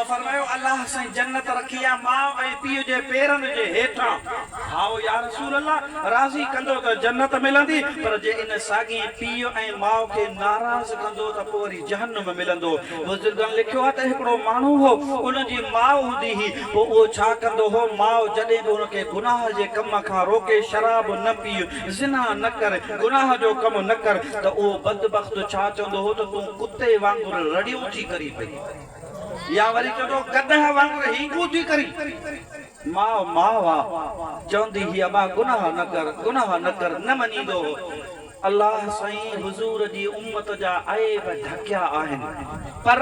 फरमायो अल्लाह से जन्नत रखी आ मां ए पीउ जे पेरन जे हेठा। हाओ या रसूल अल्लाह राज़ी कंदो त जन्नत मिलंदी, पर जे इन सागी पीउ ऐं माउ खे नाराज़ कंदो त पोइ वरी जहन्नम मिलंदो। बुजुर्गनि लिखियो आहे त हिकिड़ो माण्हू हो, उन जी माउ हूंदी हुई, पोइ उहो छा कंदो हो, माउ जॾहिं बि उनखे गुनाह जे कम खां रोके, शराब न पीउ, ज़िना न कर, गुनाह जो कम न कर, त उहो बदबख्त छा चवंदो हो त तूं कुते वांगुरु रड़ियूं थी करी पई, या वरी चवंदो गदह वांगुरु हींगू थी करी। माउ माउ आहे चवंदी ही अबा गुनाह न कर, गुनाह न कर, न मञींदो हो। अल्लाह साईं हुजूर जी उम्मत जा ऐब ढकिया आहिनि, पर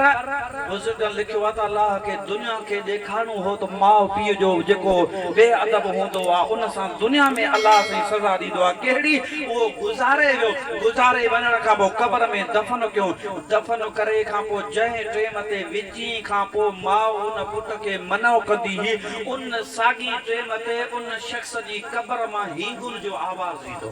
बुजुर्गनि लिखियो आहे त अल्लाह खे दुनिया खे ॾेखारणो हो त माउ पीउ जो जेको बेअदब हूंदो आहे उन सां दुनिया में अल्लाह साईं सज़ा ॾींदो आहे। कहिड़ी? उहो गुज़ारे वियो, गुज़ारे वञण खां पोइ क़बर में दफ़न कयो, दफ़न करे खां पोइ जंहिं टेम ते विझी खां पोइ माउ उन पुट खे मनो कंदी हुई, उन साॻी टेम ते उन शख़्स जी क़बर मां हींगुन जो आवाज़ ईंदो।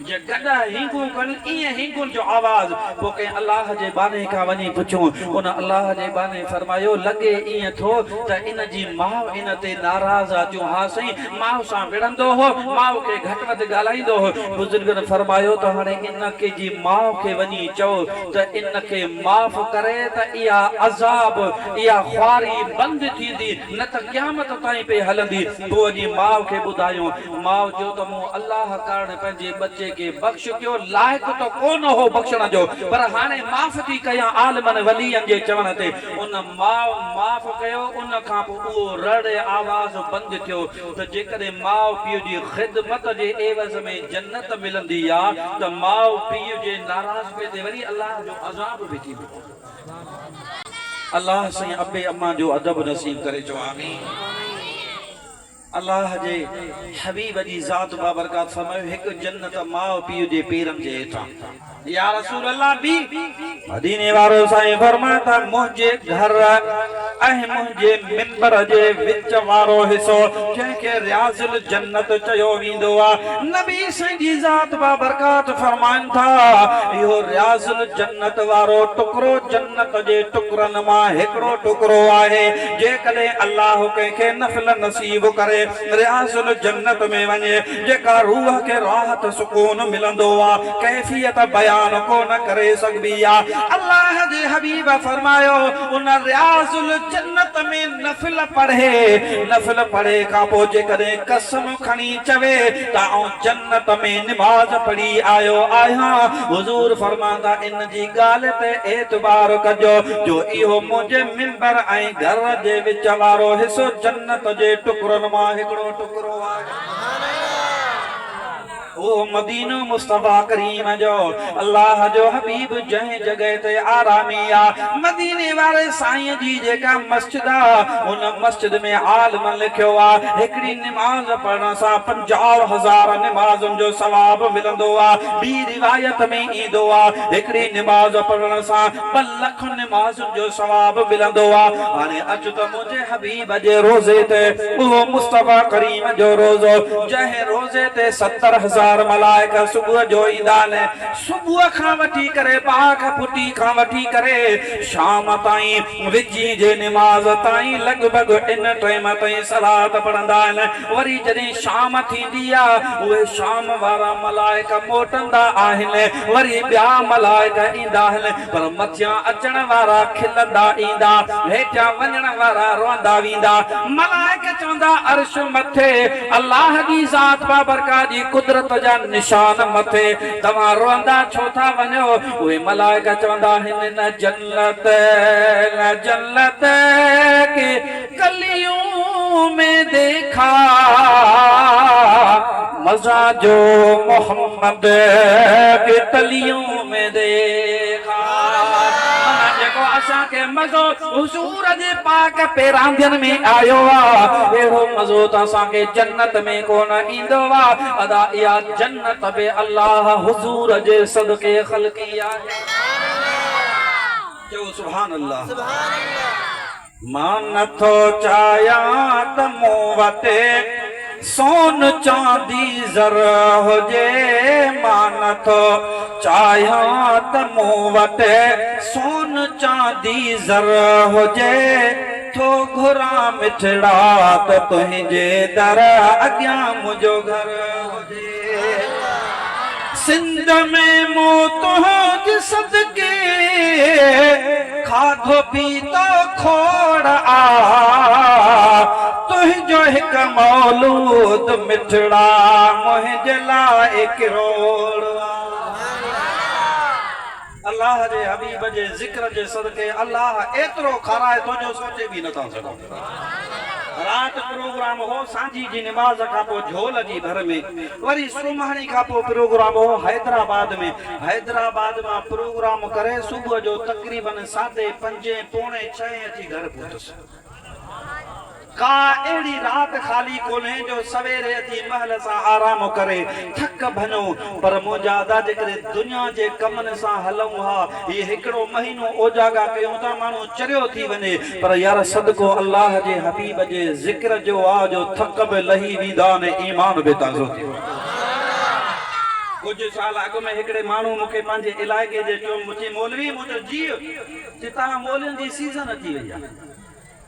जे गॾा हिंगू कनि ईअं हिंगुन जो आवाज़। पोइ कंहिं अल्लाह जे बाने खां वञी पुछो, उन अल्लाह जे बाने फरमायो लॻे ईअं थो त इन जी माउ इन ते नाराज़ आहे। जो हा साईं, माउ सां विढ़ंदो हो, माउ खे घटि वधि ॻाल्हाईंदो हो। बुजुर्गनि फरमायो त हाणे इन खे जी माउ खे वञी चओ त इन खे माफ़ करे त इहा अज़ाब, इहा ख्वारी बंदि थींदी, न त क़यामत ताईं पे हलंदी। पोइ वञी माउ खे ॿुधायो, माउ जो त मूं अल्लाह कारण पंहिंजे बचे के बख्श कयो, लाइक तो कोन हो बख्शण जो, पर हाणे माफ़ थी कयां आलिमन वलीयन जे चवण ते। उन माउ माफ़ कयो, उन खां पोइ उहो रड़े आवाज़ बंदि थियो त जेकॾहिं माउ पीउ जी ख़िदमत जे एवज़ में जन्नत मिलंदी आहे त माउ पीउ जे नाराज़गी ते वरी अल्लाह जो अज़ाब बि थी वेंदो। अल्लाह साईं अबे अम्मा जो अदब नसीब करे चो आमीन। अल्लाह जे हबीब जी ज़ात बाबरकात फरमायो हिकु जन्नत माउ पीउ जे पेरनि जे हेठां। या रसूल अल्लाह बि मदीने वारो साईं फरमाता मुंहिंजे घर ऐं मुंहिंजे मिंबर जे विच वारो हिसो जंहिंखे रियाज़ुल जन्नत चयो वेंदो आहे। नबी साईं जी ज़ात बाबरकात फरमाइनि था इहो रियाज़ुल जन्नत वारो टुकड़ो जन्नत जे टुकड़नि मां हिकिड़ो टुकड़ो आहे। जेकॾहिं अल्लाह कंहिंखे नफ़िल नसीब करे रियाज़ुल जन्नत में वञे, जेका रूह खे राहत सुकून मिलंदो आहे, कैफियत बयान कोन करे सघबी आहे। अल्लाह जे हबीब फरमायो उन रियाज़ुल जन्नत में नफ़िल पढ़े खां पोइ जेकॾहिं कसम खणी चवे त आऊं जन्नत में निमाज़ पढ़ी आयो आहियां, हुज़ूर फरमांदा इन जी ॻाल्हि ते एतबार कजो जो इहो मुंहिंजे मिंबर ऐं घर जे विच वारो हिसो जन्नत जे टुकड़नि मां हिकिड़ो टुकड़ो आहे। वो मदीनो मुस्तफा करीम जो अल्लाह जो हबीब जंहिं जगह ते आरामी आ, मदीने वाले साईं जी जेका मस्जिद आ उन मस्जिद में आलम लिखियो आ हिकड़ी नमाज पढ़ण सां 50,000 नमाज़ुनि जो सवाब मिलंदो आ। ॿी रिवायत में ईंदो आ हिकड़ी नमाज पढ़ण सां 2 लख नमाज़ुनि जो सवाब मिलंदो आ। हाणे अच त मुंहिंजे हबीब जे रोज़े ते उहो मुस्तफा करीम जो रोज़ो जंहिं रोज़े ते 70,000 मलाइका सुबह जो ईंदा आहिनि। सुबह खां वठी करे पाक फुटी खां वठी करे शाम ताईं विजी जे नमाज ताईं लगभग इन टाइम ताईं सलात पढ़ंदा आहिनि। वरी जॾहिं शाम थींदी आहे उहे शाम वारा मलाइका मोटंदा आहिनि, वरी ॿिया मलाइका ईंदा आहिनि, पर मथियां अचण वारा खिलंदा ईंदा, हेठां वञण वारा रोंदा वेंदा। मलाइका चवंदा अर्श मथे अल्लाह जी ज़ात बाबरकात जी कुदरत जा निशान मथे, तव्हां रोंदा छो था वञो? उहे मलाइका चवंदा आहिनि न जन्नत के गलियों में देखा मजा जो मोहम्मद के तलियों में देखा। जेको असांखे मज़ो हुजूर जे पाक पेरांदियन में आयो आहे अहिड़ो मज़ो त असांखे जन्नत में कोन ईंदो आहे। अदा इहा जन्नत बि अल्लाह हुजूर जे सदके ख़ल्क़ी आहे। चओ सुभान अल्लाह। सुभान अल्लाह। मां नथो चाहियां त मूं वटि सोन चांदी ज़र हुजे मान थो चाहियां त मूं वटि सोन चांदी ज़र हुजे थो घुरां मिठड़ा त तुंहिंजे दर अॻियां मुंहिंजो घर हुजे सिंध में मूं तुंहिंजे सदके खाधो पीतो खोड़ आ तुंहिंजो हिकु मौलूद मिठड़ा मुंहिंजे लाइ किरोड़ अल्लाह जे हबीब जे ज़िक्र जे सदके अल्लाह एतिरो खाराए तुंहिंजो सोचे बि नथा सघो रात प्रोग्राम हो सांझी जी नमाज खां पोइ झोल जी घर में वरी सुम्हणी खां पोइ प्रोग्राम हो हैदराबाद मां प्रोग्राम करे सुबुह जो तकरीबन 5:30 पौणे 6 अची घर पहुतुसि का एड़ी रात खाली कोने जो सवेरे अची महल सां आराम करे थक भनो पर मोजादा जेकरे दुनिया जे कमन सां हलऊं हा ये हिकड़ो महीनो ओजागा कयूं था मानो चरियो थी वने पर यार सदको अल्लाह जे हबीब जे जिक्र जो आ जो थक बि लही वेंदा ने ईमान बि ताज़ो थी कुछ साल अॻु में हिकड़े माण्हू मूंखे पंहिंजे इलाइक़े जे चयो मुंहिंजी मौलवी मुंहिंजो जीउ चिता मौलियुनि जी सीज़न अची वई आहे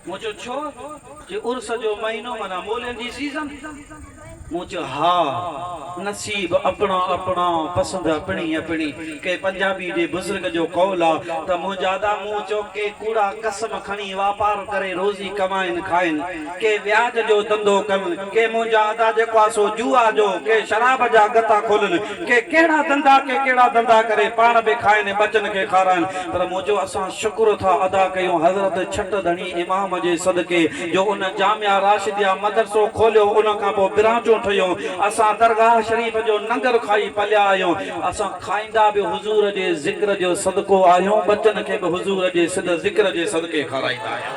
मुझे छो जे उर्स जो महीनो मना मोले जी सीजन मुझे हा नसीब अपना अपना पसंद अपनी अपनी के पंजाबी जे बुजुर्ग जो कौल आ त मुजादा मुंह चो के कूड़ा कसम खणी व्यापार करे रोजी कमाइन खाइन के ब्याज जो धंधो कन के मुजादा जे पासो जुआ जो के शराब जा गता खोलन के केड़ा धंधा करे पान बे खाइन बचन के खाराइन पर मुजो असा शुक्र था अदा कयो हजरत छट धणी इमाम जे सदके जो उन जामिया राशिदिया मदरसो खोलियो उन का पो बिराजो ठयो असा दरगाह शरीफ जो नंगर खाई पलिया आयो असा खाइंदा बि हुजूर जे जिक्र जो सदको आयो बचन के बि हुजूर जे सिद जिक्र जे सदके खाराइंदा आयो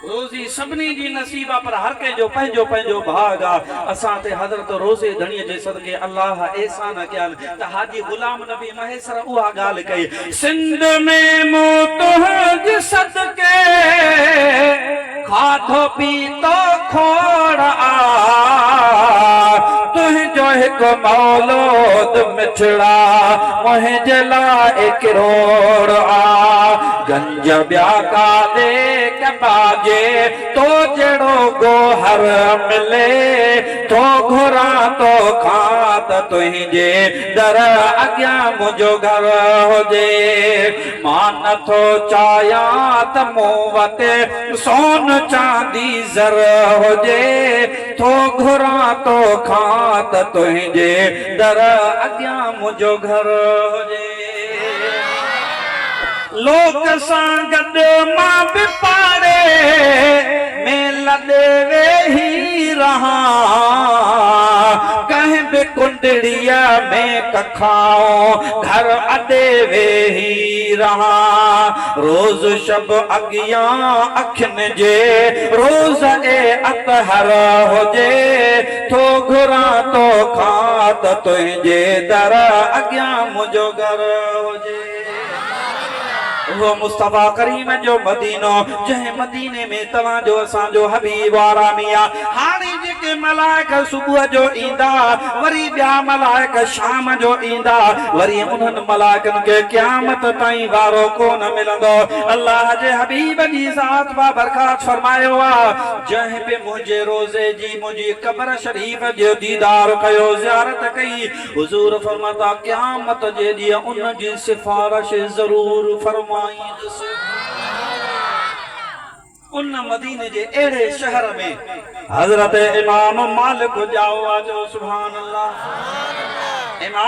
रोजी सबनी जी नसीबा पर हर के जो पंहिंजो भाग आ असा ते हजरत रोजे धणी जे सदके अल्लाह एहसान कयन त हाजी गुलाम नबी महेसर उहा गाल कई सिंध में मो तुझ सदके खाधो पीतो खोड़ आ तुझो हिकु मौलूद मिठड़ा मुंहिंजे लाइ किरोड़ आ गंज ब्या काले कबाजे तो जड़ो गोहर मिले तो घुरा तो खात तुझे दर अग्या मुझो घर होजे मान तो चाया त मूं वटि सोन चांदी ज़र होजे तो घुरा तो खात तुझे दर अग्या मुझो घर होजे लोक सां गॾु मां बि पाड़े में लॾे वेही रहां कंहिं बि कुंडड़ीअ में कखाओ घर अॾे वेही रहां रोज़ शब अॻियां अखियुनि जे रोज़ ए अतहर हुजे थो घुरां तो खां त तुंहिंजे दर अॻियां मुंहिंजो घर हुजे वो मुस्तफा करीम जो मदीनो जंहिं मदीने में तव्हां जो असां जो हबीब आरामिया हाणे जेके मलाइक सुबुह जो ईंदा वरी ॿिया मलाइक शाम जो ईंदा वरी उन्हनि मलाइकनि खे क़यामत ताईं वारो कोन मिलंदो अल्लाह जे हबीब जी ज़ात बा बरकात फरमायो आहे जंहिं बि मुंहिंजे रोज़े जी मुंहिंजी कब्र शरीफ जो दीदार कयो ज़ियारत कई हुज़ूर फरमाता क़यामत जे ॾींहुं उन जी सिफारिश ज़रूर फरमा उन मदीने जे एड़े शहर में हजरत इमाम मालिक जाओ आजो सुभान अल्लाह इमाम